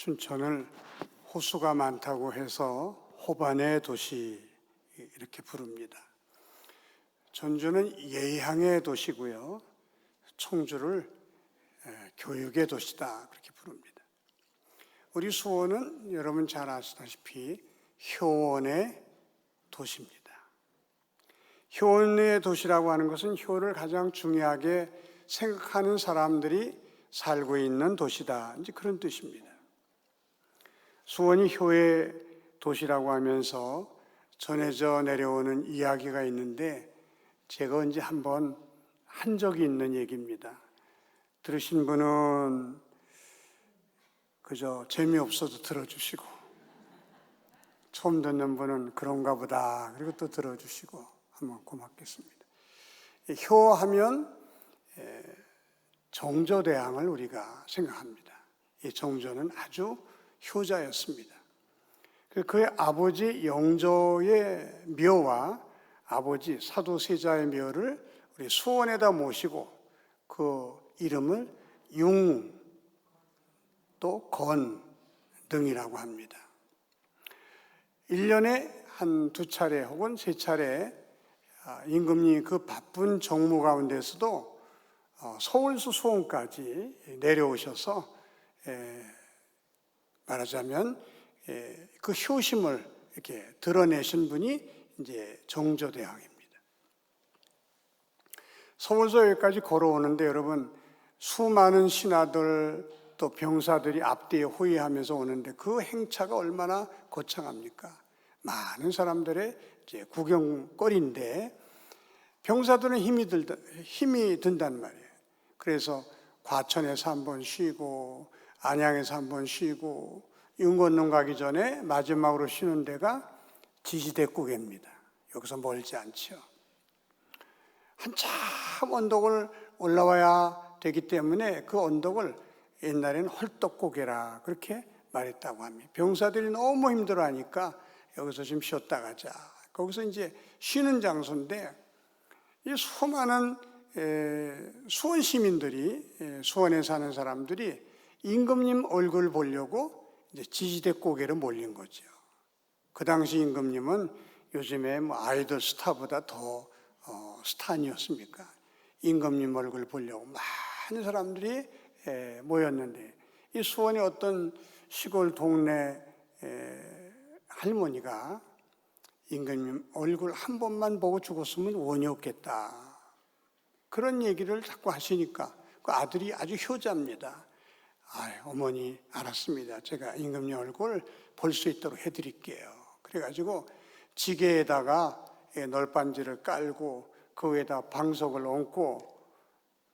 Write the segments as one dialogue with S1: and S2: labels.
S1: 춘천을 호수가 많다고 해서 호반의 도시 이렇게 부릅니다. 전주는 예향의 도시고요. 청주를 교육의 도시다 그렇게 부릅니다. 우리 수원은 여러분 잘 아시다시피 효원의 도시입니다. 효원의 도시라고 하는 것은 효를 가장 중요하게 생각하는 사람들이 살고 있는 도시다, 이제 그런 뜻입니다. 수원이 효의 도시라고 하면서 전해져 내려오는 이야기가 있는데 제가 언제 한번 한 적이 있는 얘기입니다. 들으신 분은 그저 재미없어도 들어주시고, 처음 듣는 분은 그런가 보다 그리고 또 들어주시고 하면 고맙겠습니다. 효하면 정조대왕을 우리가 생각합니다. 이 정조는 아주 효자였습니다. 그의 아버지 영조의 묘와 아버지 사도세자의 묘를 우리 수원에다 모시고 그 이름을 융 또 건 등이라고 합니다. 1년에 한 2차례 혹은 3차례 임금님 그 바쁜 정무 가운데서도 서울서 수원까지 내려오셔서 말하자면 그 효심을 이렇게 드러내신 분이 이제 정조대왕입니다. 서울서 여기까지 걸어오는데 여러분 수많은 신하들 또 병사들이 앞뒤에 호위하면서 오는데 그 행차가 얼마나 거창합니까? 많은 사람들의 이제 구경거리인데 병사들은 힘이 든단 말이에요. 그래서 과천에서 한번 쉬고 안양에서 한번 쉬고 윤건능 가기 전에 마지막으로 쉬는 데가 지지대국입니다. 여기서 멀지 않죠. 한참 언덕을 올라와야 되기 때문에 그 언덕을 옛날에는 헐떡고개라 그렇게 말했다고 합니다. 병사들이 너무 힘들어하니까 여기서 좀 쉬었다 가자. 거기서 이제 쉬는 장소인데 이 수많은 수원 시민들이 수원에 사는 사람들이 임금님 얼굴 보려고 이제 지지대 고개로 몰린 거죠. 그 당시 임금님은 요즘에 뭐 아이돌 스타보다 더 스타 아니었습니까? 임금님 얼굴 보려고 많은 사람들이 모였는데 이 수원의 어떤 시골 동네 할머니가 임금님 얼굴 한 번만 보고 죽었으면 원이 없겠다. 그런 얘기를 자꾸 하시니까 그 아들이 아주 효자입니다. 어머니 알았습니다. 제가 임금님 얼굴 볼 수 있도록 해드릴게요. 그래가지고 지게에다가 널빤지를 깔고 그 위에다 방석을 얹고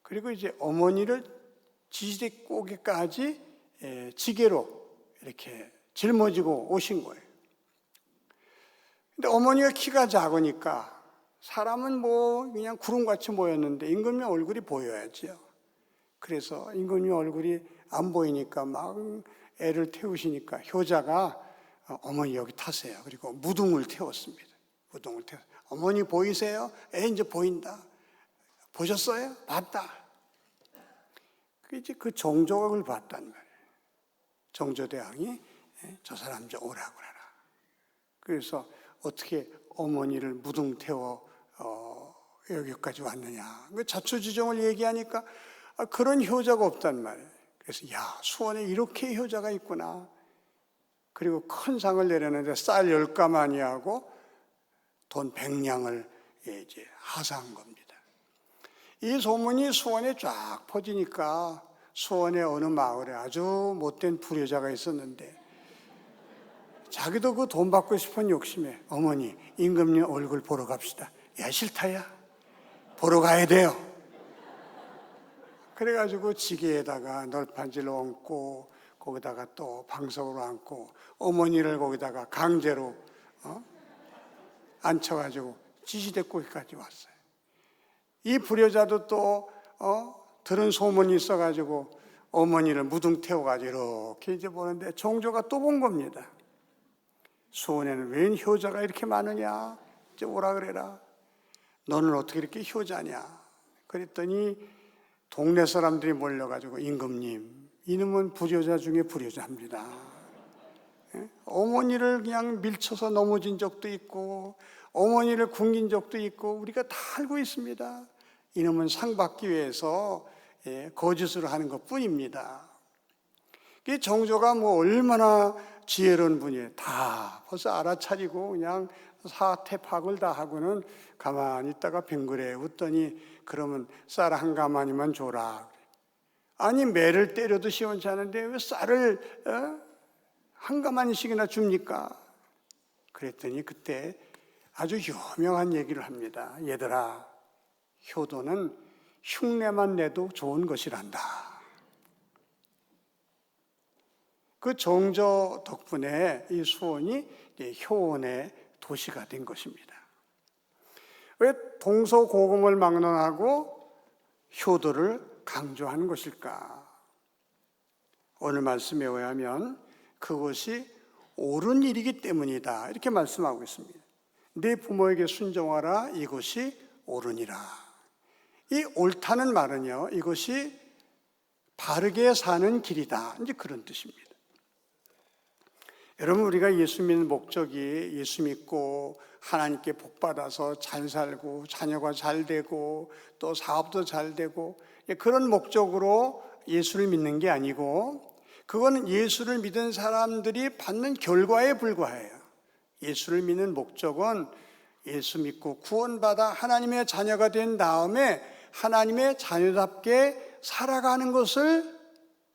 S1: 그리고 이제 어머니를 지지대 고개까지 지게로 이렇게 짊어지고 오신 거예요. 근데 어머니가 키가 작으니까 사람은 뭐 그냥 구름같이 모였는데 임금님 얼굴이 보여야죠. 그래서 임금님 얼굴이 안 보이니까 막 애를 태우시니까 효자가 어머니 여기 타세요. 그리고 무등을 태웠습니다. 무등을 태워. 어머니 보이세요? 이제 보인다. 보셨어요? 봤다. 이제 그 정조가 그걸 봤단 말이에요. 정조대왕이 저 사람 좀 오라고 해라. 그래서 어떻게 어머니를 무등 태워 여기까지 왔느냐. 그 자초지종을 얘기하니까 그런 효자가 없단 말이에요. 그래서 수원에 이렇게 효자가 있구나. 그리고 큰 상을 내렸는데 쌀 10가마니 하고 돈 100냥을 이제 하사한 겁니다. 이 소문이 수원에 쫙 퍼지니까 수원의 어느 마을에 아주 못된 불효자가 있었는데 자기도 그 돈 받고 싶은 욕심에 어머니 임금님 얼굴 보러 갑시다. 야 싫다야. 보러 가야 돼요. 그래가지고 지게에다가 널판지를 얹고 거기다가 또 방석으로 앉고 어머니를 거기다가 강제로 앉혀가지고 지지대 고기까지 왔어요. 이 불효자도 또 들은 소문이 있어가지고 어머니를 무등 태워가지고 이렇게 이제 보는데 정조가 또 본 겁니다. 수원에는 웬 효자가 이렇게 많으냐? 이제 오라 그래라. 너는 어떻게 이렇게 효자냐? 그랬더니 동네 사람들이 몰려가지고 임금님 이놈은 불효자 중에 불효자입니다. 어머니를 그냥 밀쳐서 넘어진 적도 있고 어머니를 굶긴 적도 있고 우리가 다 알고 있습니다. 이놈은 상 받기 위해서 거짓을 하는 것뿐입니다. 정조가 뭐 얼마나 지혜로운 분이에요. 다 벌써 알아차리고 그냥 사태 파악을 다 하고는 가만히 있다가 뱅그레 웃더니 그러면 쌀 한 가마니만 줘라. 아니 매를 때려도 시원치 않은데 왜 쌀을 한 가마니씩이나 줍니까? 그랬더니 그때 아주 유명한 얘기를 합니다. 얘들아, 효도는 흉내만 내도 좋은 것이란다. 그 정조 덕분에 이 수원이 효원의 도시가 된 것입니다. 왜 동서고금을 막론하고 효도를 강조하는 것일까? 오늘 말씀에 의하면 그것이 옳은 일이기 때문이다 이렇게 말씀하고 있습니다. 네 부모에게 순종하라, 이것이 옳으니라. 이 옳다는 말은요, 이것이 바르게 사는 길이다 이제 그런 뜻입니다. 여러분, 우리가 예수 믿는 목적이 예수 믿고 하나님께 복 받아서 잘 살고 자녀가 잘 되고 또 사업도 잘 되고 그런 목적으로 예수를 믿는 게 아니고, 그거는 예수를 믿은 사람들이 받는 결과에 불과해요. 예수를 믿는 목적은 예수 믿고 구원받아 하나님의 자녀가 된 다음에 하나님의 자녀답게 살아가는 것을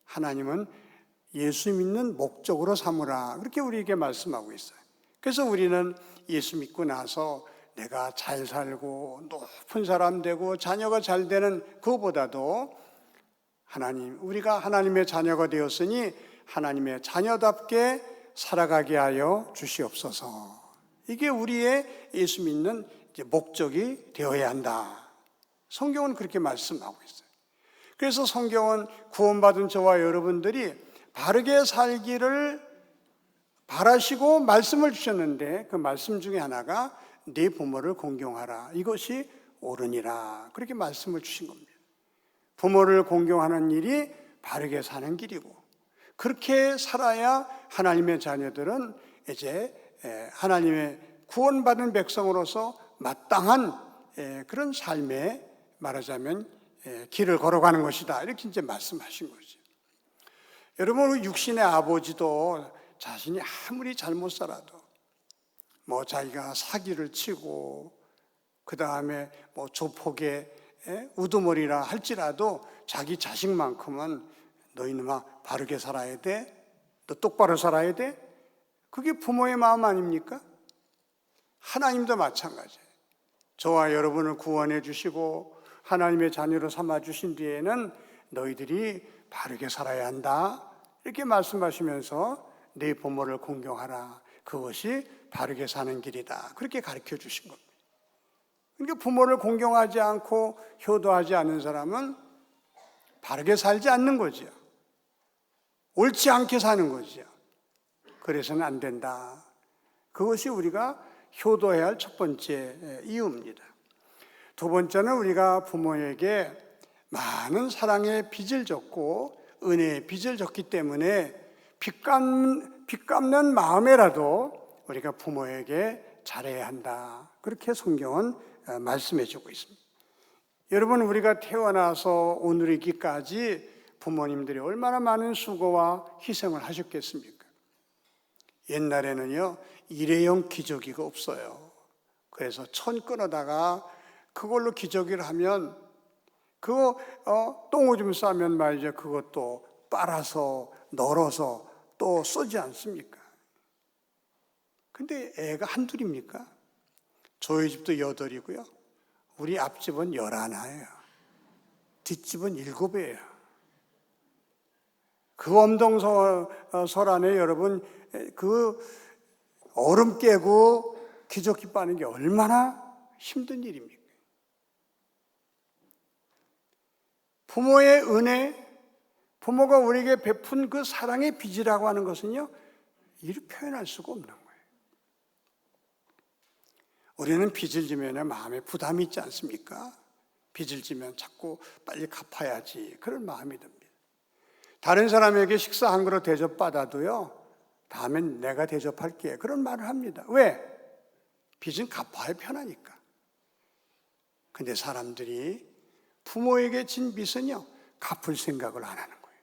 S1: 하나님은 예수 믿는 목적으로 삼으라 그렇게 우리에게 말씀하고 있어요. 그래서 우리는 예수 믿고 나서 내가 잘 살고 높은 사람 되고 자녀가 잘 되는 그거보다도 하나님, 우리가 하나님의 자녀가 되었으니 하나님의 자녀답게 살아가게 하여 주시옵소서. 이게 우리의 예수 믿는 목적이 되어야 한다. 성경은 그렇게 말씀하고 있어요. 그래서 성경은 구원받은 저와 여러분들이 바르게 살기를 바라시고 말씀을 주셨는데 그 말씀 중에 하나가 네 부모를 공경하라, 이것이 옳으니라 그렇게 말씀을 주신 겁니다. 부모를 공경하는 일이 바르게 사는 길이고, 그렇게 살아야 하나님의 자녀들은 이제 하나님의 구원받은 백성으로서 마땅한 그런 삶에 말하자면 길을 걸어가는 것이다 이렇게 이제 말씀하신 거죠. 여러분, 육신의 아버지도 자신이 아무리 잘못 살아도 뭐 자기가 사기를 치고 그 다음에 뭐 조폭에 우두머리라 할지라도 자기 자식만큼은 너 이놈아 바르게 살아야 돼, 너 똑바로 살아야 돼, 그게 부모의 마음 아닙니까? 하나님도 마찬가지예요. 저와 여러분을 구원해 주시고 하나님의 자녀로 삼아 주신 뒤에는 너희들이 바르게 살아야 한다 이렇게 말씀하시면서 네 부모를 공경하라, 그것이 바르게 사는 길이다 그렇게 가르쳐 주신 겁니다. 그러니까 부모를 공경하지 않고 효도하지 않는 사람은 바르게 살지 않는 거지요. 옳지 않게 사는 거지요. 그래서는 안 된다. 그것이 우리가 효도해야 할 첫 번째 이유입니다. 두 번째는 우리가 부모에게 많은 사랑의 빚을 졌고 은혜의 빚을 졌기 때문에 빚 갚는 마음에라도 우리가 부모에게 잘해야 한다. 그렇게 성경은 말씀해 주고 있습니다. 여러분, 우리가 태어나서 오늘이기까지 부모님들이 얼마나 많은 수고와 희생을 하셨겠습니까? 옛날에는요, 일회용 기저귀가 없어요. 그래서 천 끊어다가 그걸로 기저귀를 하면 그거 똥오줌 싸면 말이죠, 그것도 빨아서 널어서 또 쓰지 않습니까? 근데 애가 한둘입니까? 저희 집도 8이고요. 우리 앞집은 11이에요. 뒷집은 7이에요. 그 엄동설 안에 여러분 그 얼음 깨고 기저귀 빠는 게 얼마나 힘든 일입니까? 부모의 은혜, 부모가 우리에게 베푼 그 사랑의 빚이라고 하는 것은요, 이렇게 표현할 수가 없는 거예요. 우리는 빚을 지면 마음에 부담이 있지 않습니까? 빚을 지면 자꾸 빨리 갚아야지 그런 마음이 듭니다. 다른 사람에게 식사 한 그릇 대접받아도요, 다음엔 내가 대접할게. 그런 말을 합니다. 왜? 빚은 갚아야 편하니까. 근데 사람들이 부모에게 진 빚은요, 갚을 생각을 안 하는 거예요.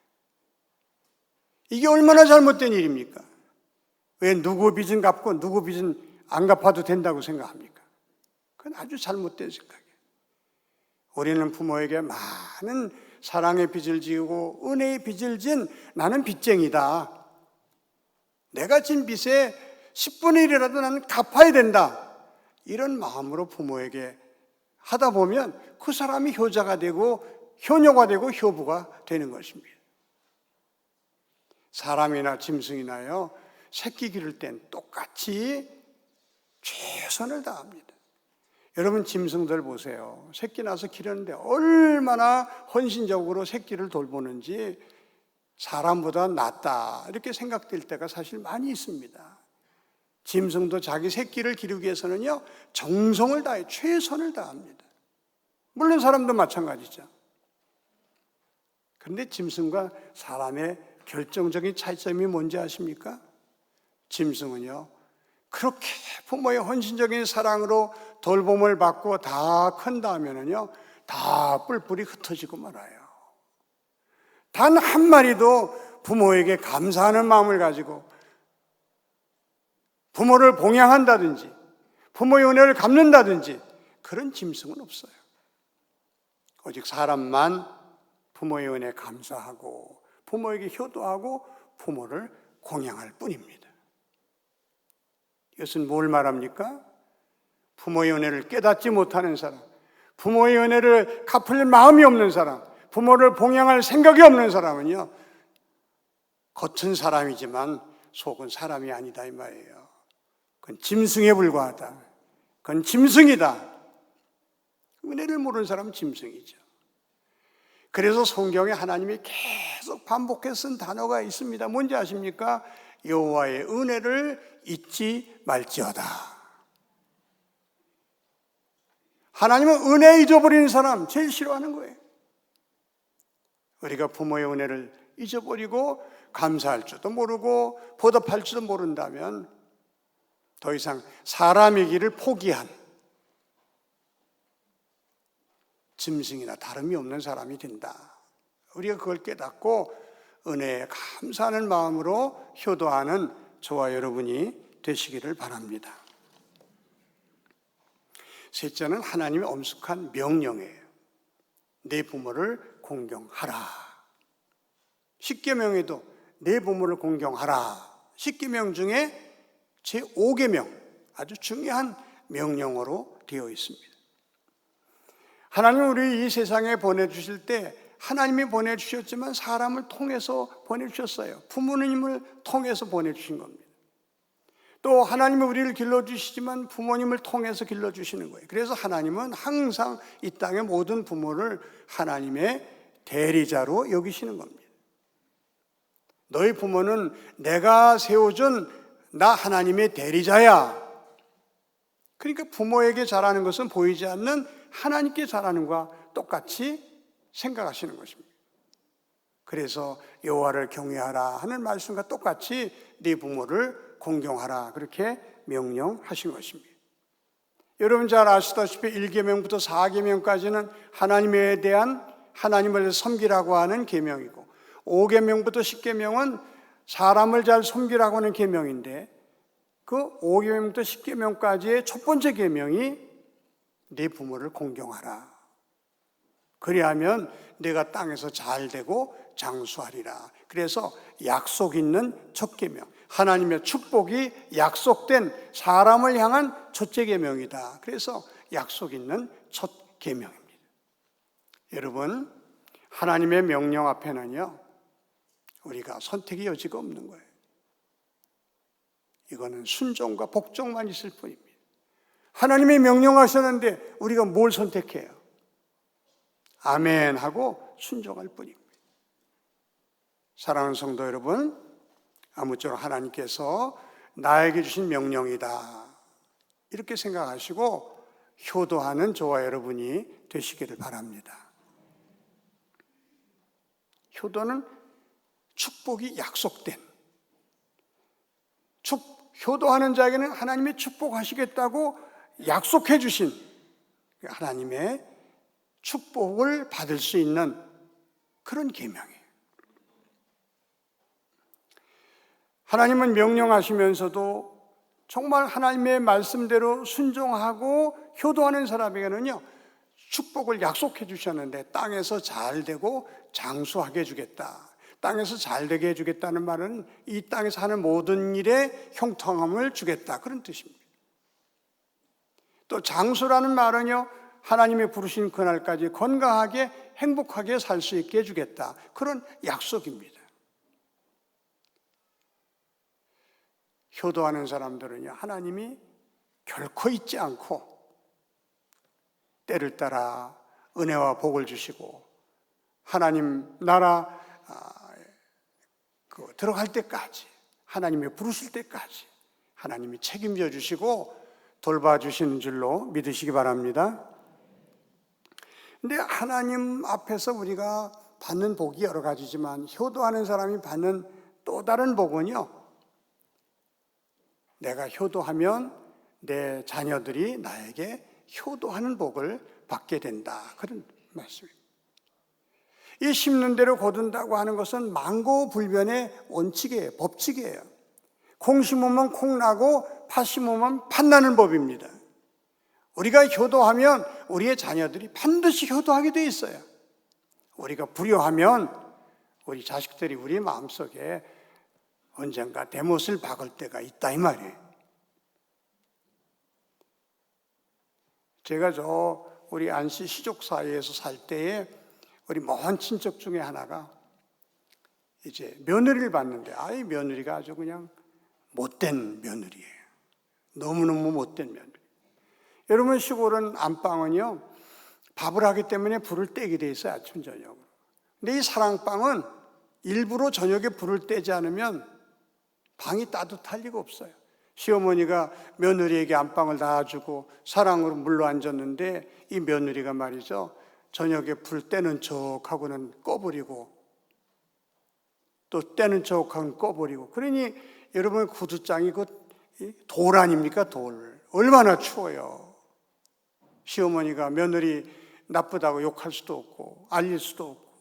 S1: 이게 얼마나 잘못된 일입니까? 왜 누구 빚은 갚고 누구 빚은 안 갚아도 된다고 생각합니까? 그건 아주 잘못된 생각이에요. 우리는 부모에게 많은 사랑의 빚을 지고 은혜의 빚을 진 나는 빚쟁이다. 내가 진 빚의 10분의 1이라도 나는 갚아야 된다. 이런 마음으로 부모에게 하다 보면 그 사람이 효자가 되고 효녀가 되고 효부가 되는 것입니다. 사람이나 짐승이나요, 새끼 기를 땐 똑같이 최선을 다합니다. 여러분 짐승들 보세요. 새끼 나서 기르는데 얼마나 헌신적으로 새끼를 돌보는지 사람보다 낫다 이렇게 생각될 때가 사실 많이 있습니다. 짐승도 자기 새끼를 기르기 위해서는요, 정성을 다해 최선을 다합니다. 물론 사람도 마찬가지죠. 그런데 짐승과 사람의 결정적인 차이점이 뭔지 아십니까? 짐승은요, 그렇게 부모의 헌신적인 사랑으로 돌봄을 받고 다 큰 다음에는요, 다 뿔뿔이 흩어지고 말아요. 단 한 마리도 부모에게 감사하는 마음을 가지고 부모를 봉양한다든지 부모의 은혜를 갚는다든지 그런 짐승은 없어요. 오직 사람만 부모의 은혜에 감사하고 부모에게 효도하고 부모를 공양할 뿐입니다. 이것은 뭘 말합니까? 부모의 은혜를 깨닫지 못하는 사람, 부모의 은혜를 갚을 마음이 없는 사람, 부모를 봉양할 생각이 없는 사람은요, 겉은 사람이지만 속은 사람이 아니다 이 말이에요. 그건 짐승에 불과하다. 그건 짐승이다. 은혜를 모르는 사람은 짐승이죠. 그래서 성경에 하나님이 계속 반복해서 쓴 단어가 있습니다. 뭔지 아십니까? 여호와의 은혜를 잊지 말지어다. 하나님은 은혜 잊어버리는 사람 제일 싫어하는 거예요. 우리가 부모의 은혜를 잊어버리고 감사할 줄도 모르고 보답할 줄도 모른다면 더 이상 사람이기를 포기한 짐승이나 다름이 없는 사람이 된다. 우리가 그걸 깨닫고 은혜에 감사하는 마음으로 효도하는 저와 여러분이 되시기를 바랍니다. 셋째는 하나님의 엄숙한 명령이에요. 내 부모를 공경하라. 십계명에도 내 부모를 공경하라. 십계명 중에 제5계명, 아주 중요한 명령어로 되어 있습니다. 하나님은 우리 이 세상에 보내주실 때 하나님이 보내주셨지만 사람을 통해서 보내주셨어요. 부모님을 통해서 보내주신 겁니다. 또 하나님은 우리를 길러주시지만 부모님을 통해서 길러주시는 거예요. 그래서 하나님은 항상 이 땅의 모든 부모를 하나님의 대리자로 여기시는 겁니다. 너희 부모는 내가 세워준 나 하나님의 대리자야. 그러니까 부모에게 잘하는 것은 보이지 않는 하나님께 잘하는 것과 똑같이 생각하시는 것입니다. 그래서 여호와를 경외하라 하는 말씀과 똑같이 네 부모를 공경하라 그렇게 명령하신 것입니다. 여러분 잘 아시다시피 1계명부터 4계명까지는 하나님에 대한 하나님을 섬기라고 하는 계명이고 5계명부터 10계명은 사람을 잘 섬기라고 하는 계명인데 그 5계명부터 10계명까지의 첫 번째 계명이 네 부모를 공경하라. 그리하면 내가 땅에서 잘 되고 장수하리라. 그래서 약속 있는 첫 계명, 하나님의 축복이 약속된 사람을 향한 첫째 계명이다. 그래서 약속 있는 첫 계명입니다. 여러분, 하나님의 명령 앞에는요, 우리가 선택의 여지가 없는 거예요. 이거는 순종과 복종만 있을 뿐입니다. 하나님이 명령하셨는데 우리가 뭘 선택해요? 아멘 하고 순종할 뿐입니다. 사랑하는 성도 여러분, 아무쪼록 하나님께서 나에게 주신 명령이다 이렇게 생각하시고 효도하는 저와 여러분이 되시기를 바랍니다. 효도는 축복이 약속된, 효도하는 자에게는 하나님이 축복하시겠다고 약속해 주신 하나님의 축복을 받을 수 있는 그런 계명이에요. 하나님은 명령하시면서도 정말 하나님의 말씀대로 순종하고 효도하는 사람에게는요, 축복을 약속해 주셨는데 땅에서 잘 되고 장수하게 해주겠다. 땅에서 잘 되게 해주겠다는 말은 이 땅에서 하는 모든 일에 형통함을 주겠다, 그런 뜻입니다. 또 장수라는 말은요, 하나님이 부르신 그날까지 건강하게 행복하게 살 수 있게 해주겠다, 그런 약속입니다. 효도하는 사람들은요, 하나님이 결코 잊지 않고 때를 따라 은혜와 복을 주시고 하나님 나라 들어갈 때까지, 하나님이 부르실 때까지 하나님이 책임져 주시고 돌봐주시는 줄로 믿으시기 바랍니다. 근데 하나님 앞에서 우리가 받는 복이 여러 가지지만 효도하는 사람이 받는 또 다른 복은요, 내가 효도하면 내 자녀들이 나에게 효도하는 복을 받게 된다, 그런 말씀입니다. 이 심는 대로 거둔다고 하는 것은 만고불변의 원칙이에요, 법칙이에요. 콩 심으면 콩 나고 팥 심으면 팥 나는 법입니다. 우리가 효도하면 우리의 자녀들이 반드시 효도하게 돼 있어요. 우리가 불효하면 우리 자식들이 우리 마음속에 언젠가 대못을 박을 때가 있다, 이 말이에요. 제가 우리 안씨 시족 사이에서 살 때에 우리 먼 친척 중에 하나가 이제 며느리를 봤는데, 이 며느리가 아주 그냥 못된 며느리예요. 너무너무 못된 며느리. 여러분, 시골은 안방은요, 밥을 하기 때문에 불을 떼게 돼 있어요, 아침 저녁으로. 근데 이 사랑방은 일부러 저녁에 불을 떼지 않으면 방이 따뜻할 리가 없어요. 시어머니가 며느리에게 안방을 놔주고 사랑으로 물러 앉았는데 이 며느리가 말이죠, 저녁에 불 떼는 척하고는 꺼버리고 또 떼는 척하고는 꺼버리고, 그러니 여러분 구두장이 돌 아닙니까? 돌. 얼마나 추워요. 시어머니가 며느리 나쁘다고 욕할 수도 없고 알릴 수도 없고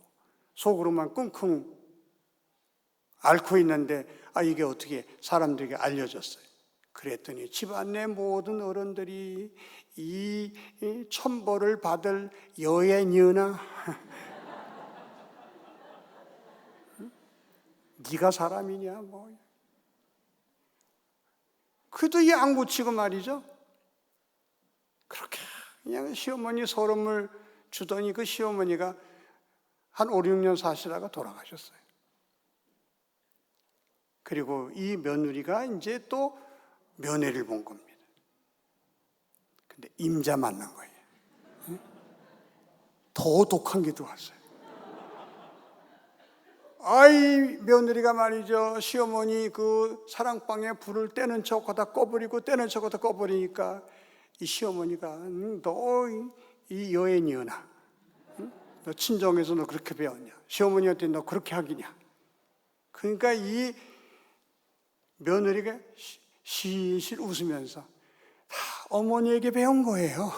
S1: 속으로만 끙끙 앓고 있는데, 이게 어떻게 사람들에게 알려졌어요. 그랬더니 집안 내 모든 어른들이 이 천벌을 받을 여애녀나 네가 사람이냐 뭐. 그래도 이 안 고치고 말이죠, 그렇게 그냥 시어머니 서름을 주더니 그 시어머니가 한 5, 6년 사시다가 돌아가셨어요. 그리고 이 며느리가 이제 또 며느리를 본 겁니다. 근데 임자 만난 거예요. 더 독한 게 들어왔어요. 며느리가 말이죠, 시어머니 그 사랑방에 불을 떼는 척하다 꺼버리고 떼는 척하다 꺼버리니까 이 시어머니가 너 이 여애니여나, 너 친정에서 너 그렇게 배웠냐, 시어머니한테 너 그렇게 하기냐. 그러니까 이 며느리가 실실 웃으면서 다 어머니에게 배운 거예요.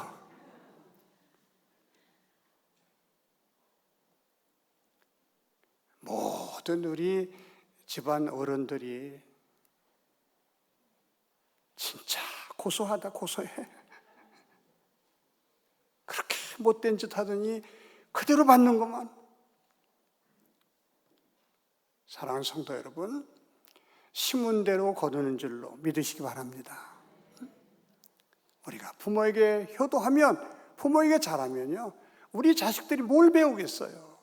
S1: 모든 우리 집안 어른들이 진짜 고소하다, 고소해. 그렇게 못된 짓 하더니 그대로 받는 것만. 사랑하는 성도 여러분, 심은 대로 거두는 줄로 믿으시기 바랍니다. 우리가 부모에게 효도하면, 부모에게 잘하면요, 우리 자식들이 뭘 배우겠어요?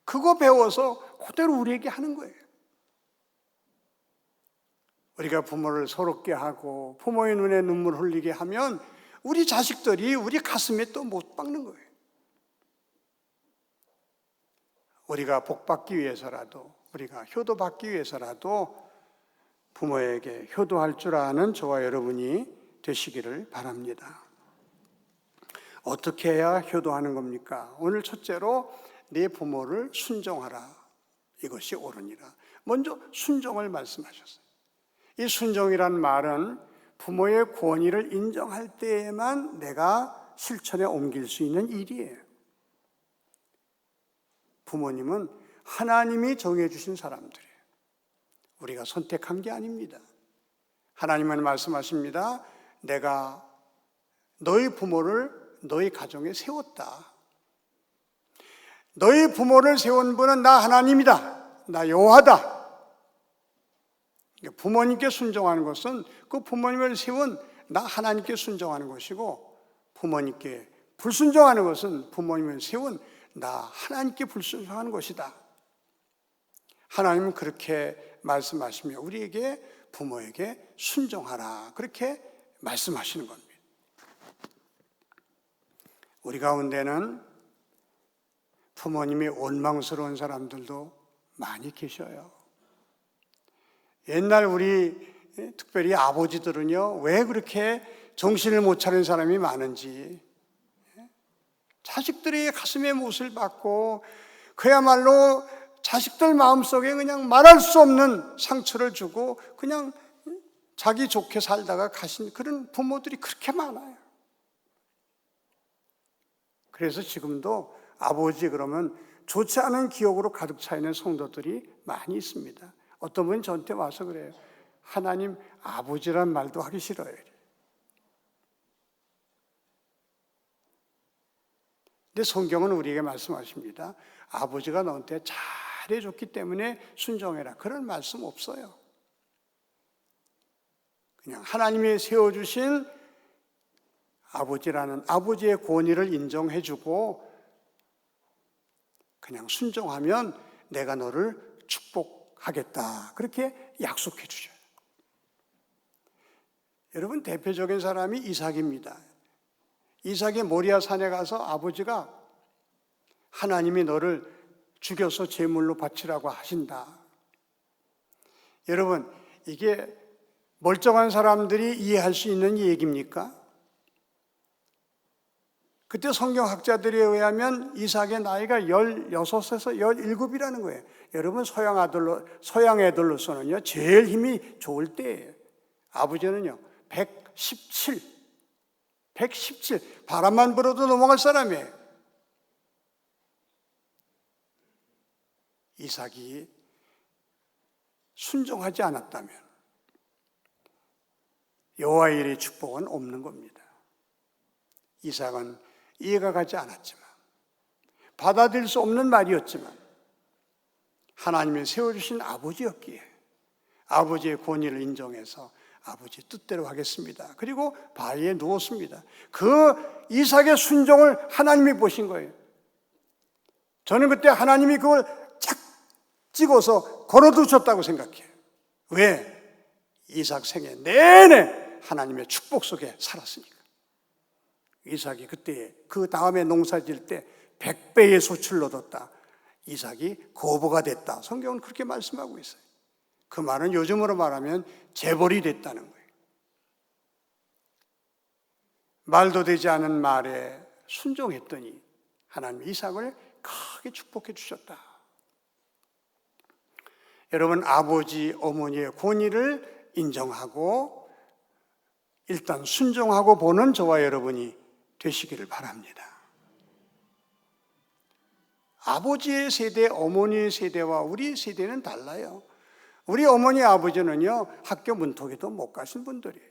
S1: 그거 배워서 그대로 우리에게 하는 거예요. 우리가 부모를 서럽게 하고 부모의 눈에 눈물 흘리게 하면 우리 자식들이 우리 가슴에 또 못 박는 거예요. 우리가 복받기 위해서라도, 우리가 효도받기 위해서라도 부모에게 효도할 줄 아는 저와 여러분이 되시기를 바랍니다. 어떻게 해야 효도하는 겁니까? 오늘 첫째로 내 부모를 순종하라, 이것이 옳으니라. 먼저 순종을 말씀하셨어요. 이 순종이란 말은 부모의 권위를 인정할 때에만 내가 실천에 옮길 수 있는 일이에요. 부모님은 하나님이 정해주신 사람들이에요. 우리가 선택한 게 아닙니다. 하나님은 말씀하십니다. 내가 너희 부모를 너희 가정에 세웠다. 너희 부모를 세운 분은 나 하나님이다. 나 여호와다. 부모님께 순종하는 것은 그 부모님을 세운 나 하나님께 순종하는 것이고, 부모님께 불순종하는 것은 부모님을 세운 나 하나님께 불순종하는 것이다. 하나님은 그렇게 말씀하시며 우리에게 부모에게 순종하라, 그렇게 말씀하시는 겁니다. 우리 가운데는 부모님이 원망스러운 사람들도 많이 계셔요. 옛날 우리 특별히 아버지들은요, 왜 그렇게 정신을 못 차리는 사람이 많은지, 자식들이 가슴에 못을 박고 그야말로 자식들 마음속에 그냥 말할 수 없는 상처를 주고 그냥 자기 좋게 살다가 가신 그런 부모들이 그렇게 많아요. 그래서 지금도 아버지 그러면 좋지 않은 기억으로 가득 차 있는 성도들이 많이 있습니다. 어떤 분이 저한테 와서 그래요. 하나님 아버지란 말도 하기 싫어요. 근데 성경은 우리에게 말씀하십니다. 아버지가 너한테 잘해줬기 때문에 순종해라. 그런 말씀 없어요. 그냥 하나님이 세워주신 아버지라는 아버지의 권위를 인정해주고 그냥 순종하면 내가 너를 축복하겠다. 그렇게 약속해 주셔요. 여러분, 대표적인 사람이 이삭입니다. 이삭이 모리아 산에 가서 아버지가 하나님이 너를 죽여서 제물로 바치라고 하신다. 여러분, 이게 멀쩡한 사람들이 이해할 수 있는 얘기입니까? 그때 성경학자들에 의하면 이삭의 나이가 16에서 17이라는 거예요. 여러분, 서양 애들로서는요, 제일 힘이 좋을 때예요. 아버지는요, 117, 바람만 불어도 넘어갈 사람이에요. 이삭이 순종하지 않았다면 여호와의 일의 축복은 없는 겁니다. 이삭은 이해가 가지 않았지만, 받아들일 수 없는 말이었지만 하나님이 세워주신 아버지였기에 아버지의 권위를 인정해서 아버지 뜻대로 하겠습니다. 그리고 바위에 누웠습니다. 그 이삭의 순종을 하나님이 보신 거예요. 저는 그때 하나님이 그걸 착 찍어서 걸어두셨다고 생각해요. 왜? 이삭 생애 내내 하나님의 축복 속에 살았으니까. 이삭이 그때 그 다음에 농사 지을 때 100배의 소출을 얻었다. 이삭이 거부가 됐다. 성경은 그렇게 말씀하고 있어요. 그 말은 요즘으로 말하면 재벌이 됐다는 거예요. 말도 되지 않은 말에 순종했더니 하나님 이삭을 크게 축복해 주셨다. 여러분, 아버지, 어머니의 권위를 인정하고 일단 순종하고 보는 저와 여러분이 되시기를 바랍니다. 아버지의 세대, 어머니의 세대와 우리 세대는 달라요. 우리 어머니, 아버지는요, 학교 문턱에도 못 가신 분들이에요.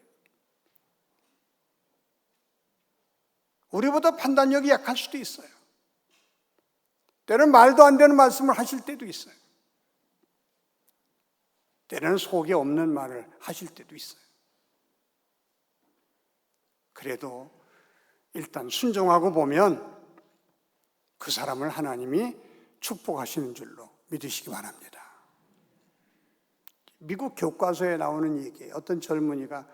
S1: 우리보다 판단력이 약할 수도 있어요. 때로는 말도 안 되는 말씀을 하실 때도 있어요. 때로는 속에 없는 말을 하실 때도 있어요. 그래도 일단 순종하고 보면 그 사람을 하나님이 축복하시는 줄로 믿으시기 바랍니다. 미국 교과서에 나오는 얘기예요. 어떤 젊은이가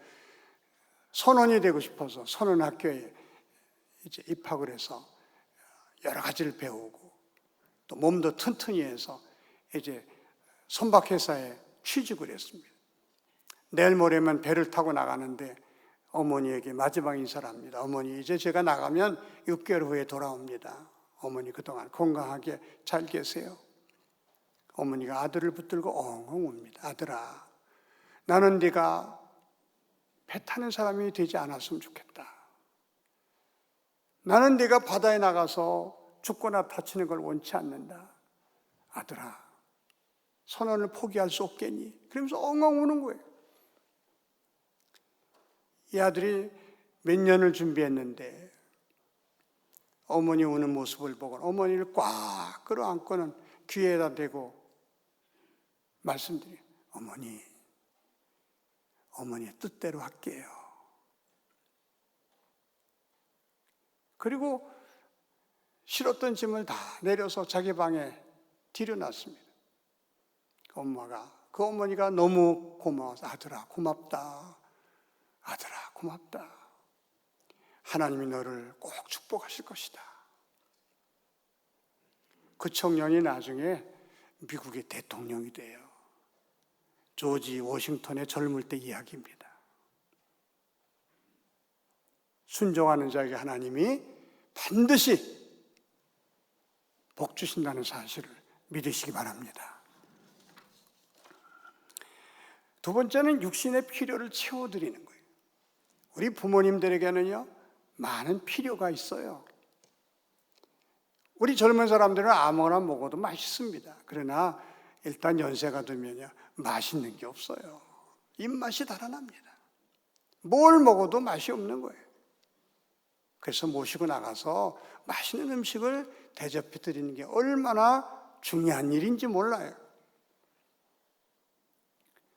S1: 선원이 되고 싶어서 선원학교에 이제 입학을 해서 여러 가지를 배우고 또 몸도 튼튼히 해서 이제 선박회사에 취직을 했습니다. 내일 모레면 배를 타고 나가는데 어머니에게 마지막 인사를 합니다. 어머니, 이제 제가 나가면 6개월 후에 돌아옵니다. 어머니 그동안 건강하게 잘 계세요. 어머니가 아들을 붙들고 엉엉 웁니다. 아들아, 나는 네가 배 타는 사람이 되지 않았으면 좋겠다. 나는 네가 바다에 나가서 죽거나 다치는 걸 원치 않는다. 아들아, 선언을 포기할 수 없겠니? 그러면서 엉엉 우는 거예요. 이 아들이 몇 년을 준비했는데 어머니 우는 모습을 보고 어머니를 꽉 끌어안고는 귀에다 대고 말씀드려요. 어머니의 뜻대로 할게요. 그리고 실었던 짐을 다 내려서 자기 방에 들여놨습니다. 그 어머니가 너무 고마워서 아들아 고맙다. 아들아 고맙다. 하나님이 너를 꼭 축복하실 것이다. 그 청년이 나중에 미국의 대통령이 돼요. 조지 워싱턴의 젊을 때 이야기입니다. 순종하는 자에게 하나님이 반드시 복 주신다는 사실을 믿으시기 바랍니다. 두 번째는 육신의 필요를 채워드리는 거예요. 우리 부모님들에게는요, 많은 필요가 있어요. 우리 젊은 사람들은 아무거나 먹어도 맛있습니다. 그러나 일단 연세가 들면요, 맛있는 게 없어요. 입맛이 달아납니다. 뭘 먹어도 맛이 없는 거예요. 그래서 모시고 나가서 맛있는 음식을 대접해 드리는 게 얼마나 중요한 일인지 몰라요.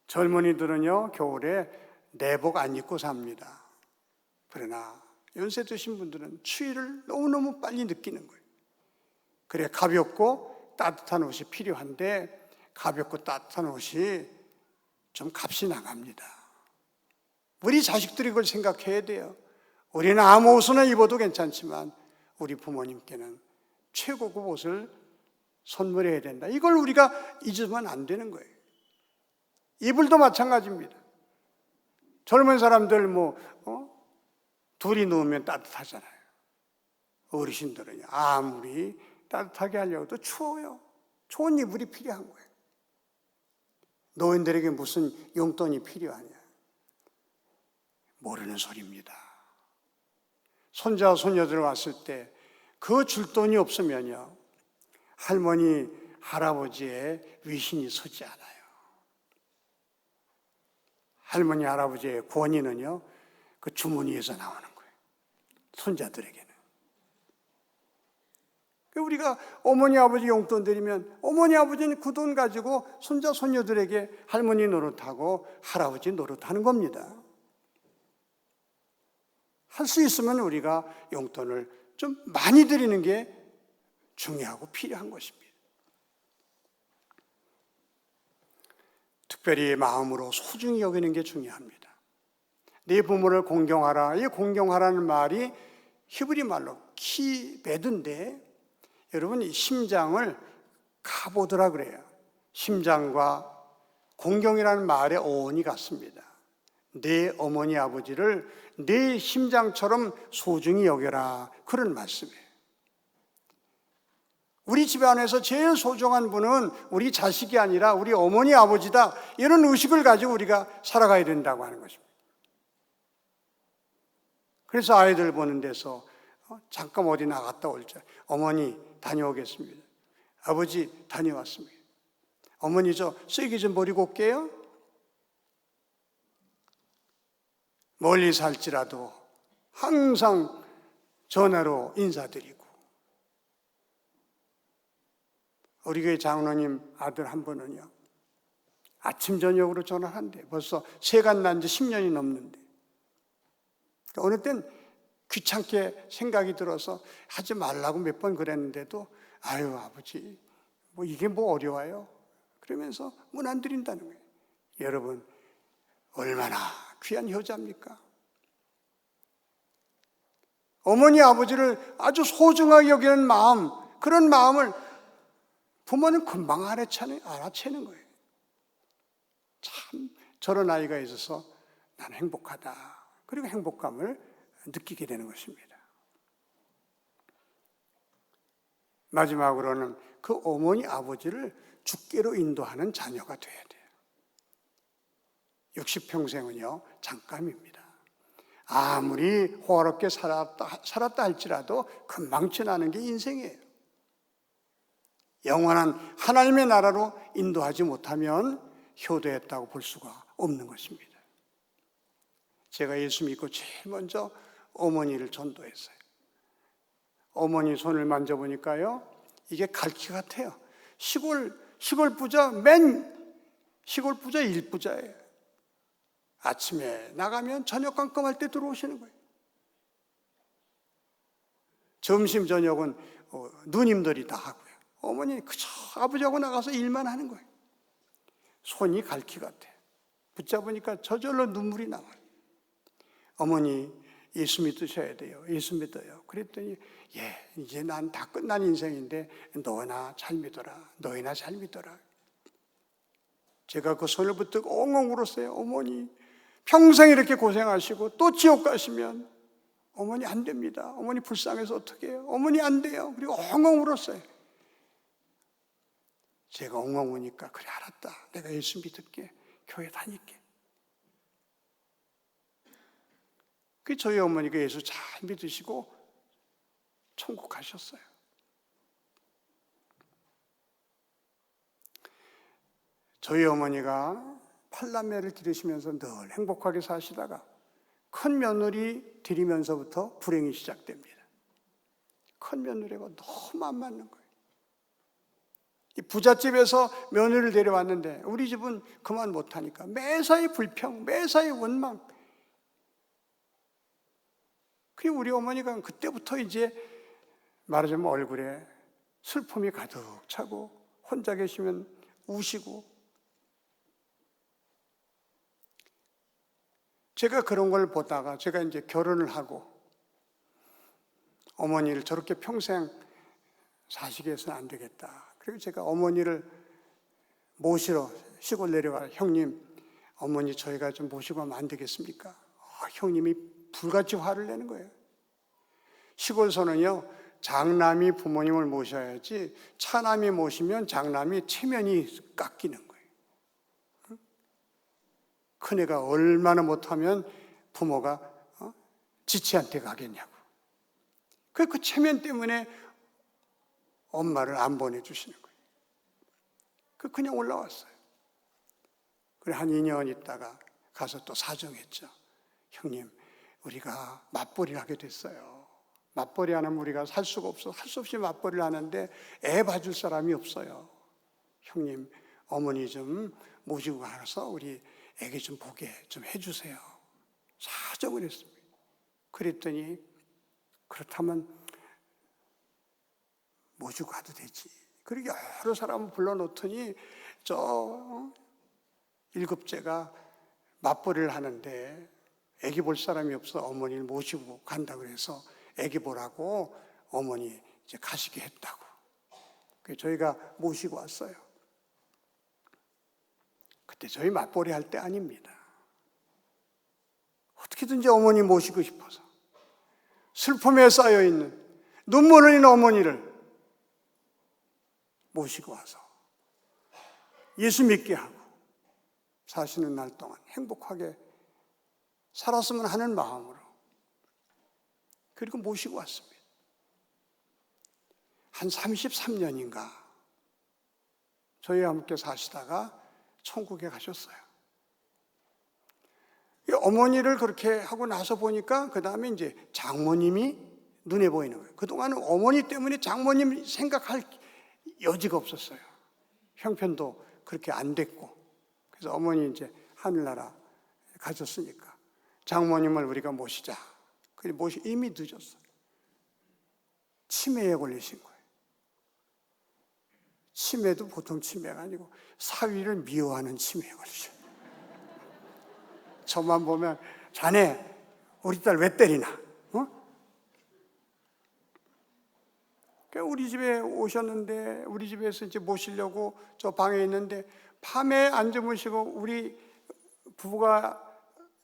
S1: 젊은이들은요, 겨울에 내복 안 입고 삽니다. 그러나 연세 드신 분들은 추위를 너무너무 빨리 느끼는 거예요. 그래, 가볍고 따뜻한 옷이 필요한데 가볍고 따뜻한 옷이 좀 값이 나갑니다. 우리 자식들이 그걸 생각해야 돼요. 우리는 아무 옷이나 입어도 괜찮지만 우리 부모님께는 최고급 옷을 선물해야 된다. 이걸 우리가 잊으면 안 되는 거예요. 이불도 마찬가지입니다. 젊은 사람들 둘이 누우면 따뜻하잖아요. 어르신들은 아무리 따뜻하게 하려고 해도 추워요. 좋은 이불이 필요한 거예요. 노인들에게 무슨 용돈이 필요하냐? 모르는 소리입니다. 손자, 손녀들 왔을 때 그 줄 돈이 없으면요, 할머니, 할아버지의 위신이 서지 않아요. 할머니, 할아버지의 권위는요, 그 주머니에서 나오는 거예요. 손자들에게는. 우리가 어머니, 아버지 용돈 드리면 어머니, 아버지는 그 돈 가지고 손자, 손녀들에게 할머니 노릇하고 할아버지 노릇하는 겁니다. 할 수 있으면 우리가 용돈을 좀 많이 드리는 게 중요하고 필요한 것입니다. 특별히 마음으로 소중히 여기는 게 중요합니다. 네 부모를 공경하라. 이 공경하라는 말이 히브리 말로 키베드인데, 여러분 이 심장을 카보드라 그래요. 심장과 공경이라는 말의 어원이 같습니다. 내 어머니 아버지를 내 심장처럼 소중히 여겨라, 그런 말씀이에요. 우리 집안에서 제일 소중한 분은 우리 자식이 아니라 우리 어머니 아버지다, 이런 의식을 가지고 우리가 살아가야 된다고 하는 것입니다. 그래서 아이들 보는 데서 잠깐 어디 나갔다 올 때 어머니 다녀오겠습니다. 아버지 다녀왔습니다. 어머니 저 쓰레기 좀 버리고 올게요. 멀리 살지라도 항상 전화로 인사드리고, 우리 교회 장로님 아들 한 분은요, 아침 저녁으로 전화한대. 벌써 세간 난 지 10년이 넘는데, 어느 땐 귀찮게 생각이 들어서 하지 말라고 몇 번 그랬는데도 아유 아버지 이게 뭐 어려워요? 그러면서 문 안 드린다는 거예요. 여러분 얼마나 귀한 효자입니까? 어머니 아버지를 아주 소중하게 여기는 마음, 그런 마음을 부모는 금방 알아채는 거예요. 참 저런 아이가 있어서 나는 행복하다. 그리고 행복감을 느끼게 되는 것입니다. 마지막으로는 그 어머니 아버지를 주께로 인도하는 자녀가 돼야 돼요. 60평생은요 잠깐입니다. 아무리 호화롭게 살았다 할지라도 금방 지나는 게 인생이에요. 영원한 하나님의 나라로 인도하지 못하면 효도했다고 볼 수가 없는 것입니다. 제가 예수 믿고 제일 먼저 어머니를 전도했어요. 어머니 손을 만져보니까요 이게 갈퀴 같아요. 시골 부자, 시골 부자 일부자예요. 아침에 나가면 저녁 깜깜할 때 들어오시는 거예요. 점심 저녁은 누님들이 다 하고요. 어머니 그저 아버지하고 나가서 일만 하는 거예요. 손이 갈퀴 같아요. 붙잡으니까 저절로 눈물이 나와요. 어머니 예수 믿으셔야 돼요. 예수 믿어요. 그랬더니 이제 난 다 끝난 인생인데 너나 잘 믿어라. 너희나 잘 믿어라. 제가 그 손을 붙들고 엉엉 울었어요. 어머니 평생 이렇게 고생하시고 또 지옥 가시면 어머니 안 됩니다. 어머니 불쌍해서 어떻게 해요? 어머니 안 돼요. 그리고 엉엉 울었어요. 제가 엉엉 우니까 그래 알았다. 내가 예수 믿을게. 교회 다닐게. 저희 어머니가 예수 잘 믿으시고 천국 가셨어요. 저희 어머니가 8남매를 기르시면서 늘 행복하게 사시다가 큰 며느리 들이면서부터 불행이 시작됩니다. 큰 며느리가 너무 안 맞는 거예요. 이 부잣집에서 며느리를 데려왔는데 우리 집은 그만 못하니까 매사에 불평, 매사에 원망. 그리고 우리 어머니가 그때부터 이제 말하자면 얼굴에 슬픔이 가득 차고 혼자 계시면 우시고. 제가 그런 걸 보다가 제가 이제 결혼을 하고 어머니를 저렇게 평생 사시게 해서는 안 되겠다. 그리고 제가 어머니를 모시러 시골 내려가 형님 어머니 저희가 좀 모시고 하면 안 되겠습니까? 형님이 불같이 화를 내는 거예요. 시골서는요 장남이 부모님을 모셔야지 차남이 모시면 장남이 체면이 깎이는 거예요. 큰애가 얼마나 못하면 부모가 지치한테 가겠냐고. 그 체면 때문에 엄마를 안 보내주시는 거예요. 그냥 올라왔어요. 그래 한 2년 있다가 가서 또 사정했죠. 형님 우리가 맞벌이를 하게 됐어요. 맞벌이 하면 우리가 살 수가 없어. 할 수 없이 맞벌이를 하는데 애 봐줄 사람이 없어요. 형님 어머니 좀 모시고 가서 우리 애기 좀 보게 좀 해주세요. 사정을 했습니다. 그랬더니 그렇다면 모시고 가도 되지. 그리고 여러 사람을 불러놓더니 저 7째가 맞벌이를 하는데 애기 볼 사람이 없어 어머니를 모시고 간다고 해서 애기 보라고 어머니 이제 가시게 했다고. 그래서 저희가 모시고 왔어요. 그때 저희 맞벌이 할 때 아닙니다. 어떻게든지 어머니 모시고 싶어서 슬픔에 쌓여있는 눈물 흘리는 어머니를 모시고 와서 예수 믿게 하고 사시는 날 동안 행복하게 살았으면 하는 마음으로 그리고 모시고 왔습니다. 한 33년인가 저희와 함께 사시다가 천국에 가셨어요. 어머니를 그렇게 하고 나서 보니까 그 다음에 이제 장모님이 눈에 보이는 거예요. 그동안은 어머니 때문에 장모님 생각할 여지가 없었어요. 형편도 그렇게 안 됐고. 그래서 어머니 이제 하늘나라 가셨으니까 장모님을 우리가 모시자. 이미 늦었어요. 치매에 걸리신 거예요. 치매도 보통 치매가 아니고 사위를 미워하는 치매에 걸리셔요. 저만 보면 자네 우리 딸 왜 때리나? 우리 집에 오셨는데 우리 집에서 이제 모시려고 저 방에 있는데 밤에 안 주무시고 우리 부부가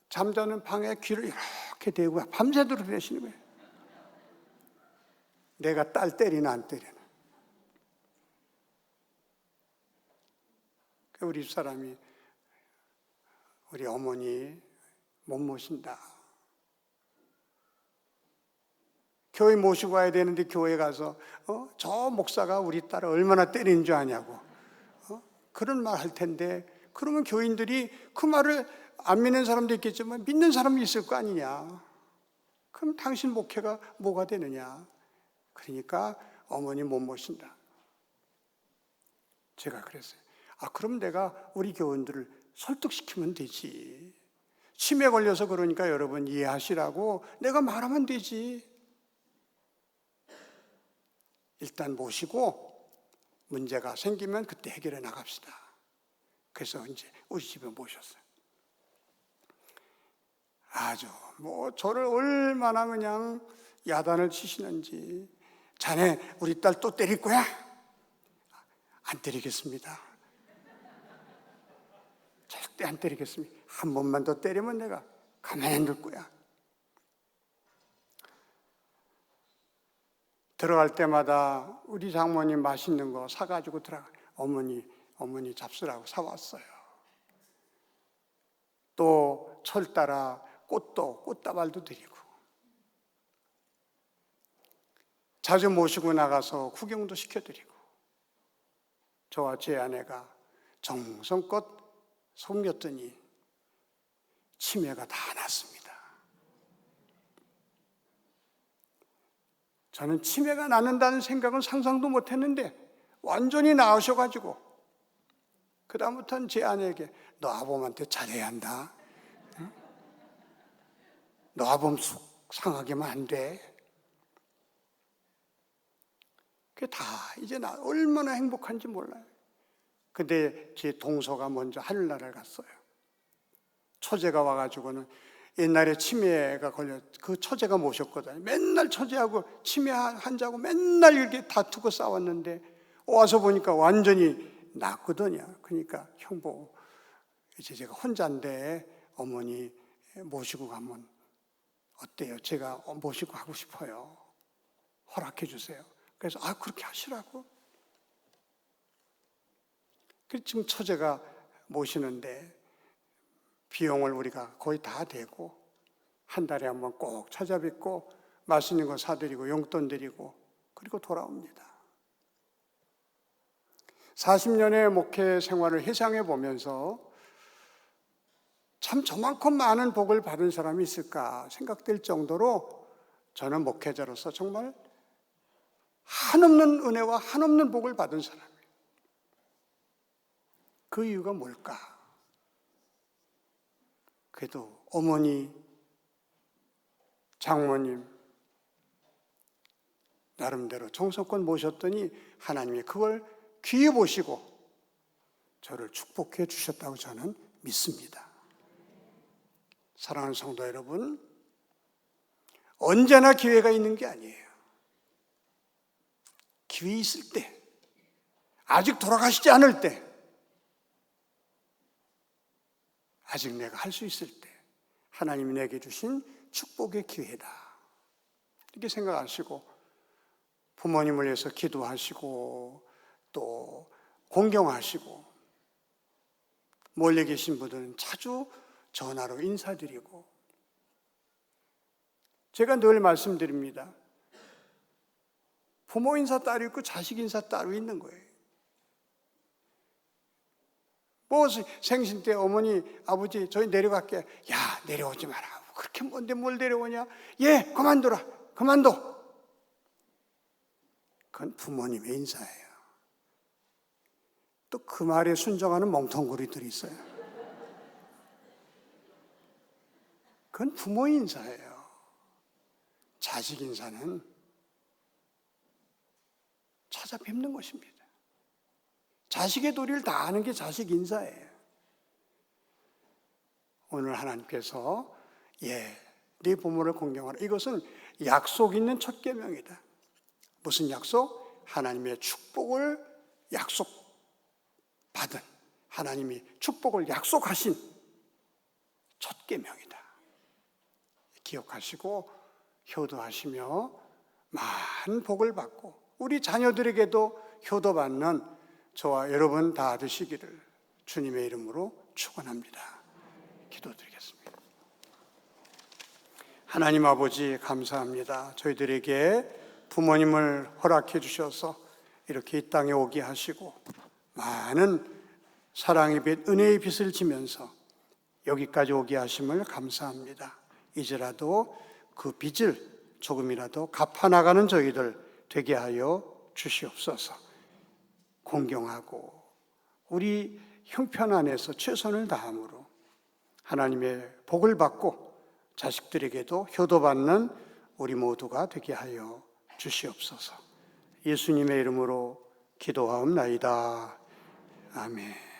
S1: 잠자는 방에 귀를 이렇게 대고 밤새도록 대시는 거예요. 내가 딸 때리나 안 때리나. 우리 집사람이 우리 어머니 못 모신다. 교회 모시고 와야 되는데 교회 가서 저 목사가 우리 딸을 얼마나 때리는 줄 아냐고 그런 말 할 텐데, 그러면 교인들이 그 말을 안 믿는 사람도 있겠지만 믿는 사람이 있을 거 아니냐. 그럼 당신 목회가 뭐가 되느냐. 그러니까 어머니 못 모신다. 제가 그랬어요. 그럼 내가 우리 교인들을 설득시키면 되지. 치매 걸려서 그러니까 여러분 이해하시라고 내가 말하면 되지. 일단 모시고 문제가 생기면 그때 해결해 나갑시다. 그래서 이제 우리 집에 모셨어요. 아주 저를 얼마나 그냥 야단을 치시는지. 자네 우리 딸 또 때릴 거야? 안 때리겠습니다. 절대 안 때리겠습니다. 한 번만 더 때리면 내가 가만히 안 둘 거야. 들어갈 때마다 우리 장모님 맛있는 거 사가지고 들어가. 어머니 잡수라고 사왔어요. 또 철 따라 꽃다발도 드리고. 자주 모시고 나가서 구경도 시켜드리고. 저와 제 아내가 정성껏 섬겼더니 치매가 다 났습니다. 저는 치매가 낫는다는 생각은 상상도 못했는데 완전히 나으셔가지고 그 다음부터는 제 아내에게 너 아범한테 잘해야 한다. 응? 너 아범 속 상하게만 안 돼. 그게 다 이제 나 얼마나 행복한지 몰라요. 근데 제 동서가 먼저 하늘나라를 갔어요. 처제가 와가지고는 옛날에 치매가 걸려 그 처제가 모셨거든요. 맨날 처제하고 치매 환자하고 맨날 이렇게 다투고 싸웠는데 와서 보니까 완전히 낫거든요. 그러니까 형부 이제 제가 혼자인데 어머니 모시고 가면 어때요? 제가 모시고 가고 싶어요. 허락해 주세요. 그래서 그렇게 하시라고. 그래서 지금 처제가 모시는데 비용을 우리가 거의 다 대고 한 달에 한 번 꼭 찾아뵙고 맛있는 거 사드리고 용돈 드리고 그리고 돌아옵니다. 40년의 목회 생활을 회상해 보면서 참 저만큼 많은 복을 받은 사람이 있을까 생각될 정도로 저는 목회자로서 정말 한없는 은혜와 한없는 복을 받은 사람이에요. 그 이유가 뭘까? 그래도 어머니, 장모님 나름대로 정성껏 모셨더니 하나님이 그걸 귀히 보시고 저를 축복해 주셨다고 저는 믿습니다. 사랑하는 성도 여러분, 언제나 기회가 있는 게 아니에요. 기회 있을 때, 아직 돌아가시지 않을 때, 아직 내가 할 수 있을 때 하나님이 내게 주신 축복의 기회다. 이렇게 생각하시고 부모님을 위해서 기도하시고 또 공경하시고 멀리 계신 분들은 자주 전화로 인사드리고 제가 늘 말씀드립니다. 부모 인사 따로 있고 자식 인사 따로 있는 거예요. 뭐 생신 때 어머니 아버지 저희 내려갈게. 야 내려오지 마라. 그렇게 먼데 뭘 내려오냐. 예 그만둬라. 그만둬. 그건 부모님의 인사예요. 또 그 말에 순종하는 멍텅구리들이 있어요. 그건 부모 인사예요. 자식 인사는 찾아뵙는 것입니다. 자식의 도리를 다 아는 게 자식 인사예요. 오늘 하나님께서 네 부모를 공경하라. 이것은 약속 있는 첫 계명이다. 무슨 약속? 하나님의 축복을 약속받은 하나님이 축복을 약속하신 첫 계명이다. 기억하시고 효도하시며 많은 복을 받고 우리 자녀들에게도 효도받는 저와 여러분 다 되시기를 주님의 이름으로 축원합니다. 기도드리겠습니다. 하나님 아버지 감사합니다. 저희들에게 부모님을 허락해 주셔서 이렇게 이 땅에 오게 하시고 많은 사랑의 빛, 은혜의 빛을 지면서 여기까지 오게 하심을 감사합니다. 이제라도 그 빚을 조금이라도 갚아나가는 저희들 되게 하여 주시옵소서. 공경하고 우리 형편 안에서 최선을 다함으로 하나님의 복을 받고 자식들에게도 효도받는 우리 모두가 되게 하여 주시옵소서. 예수님의 이름으로 기도하옵나이다. 아멘.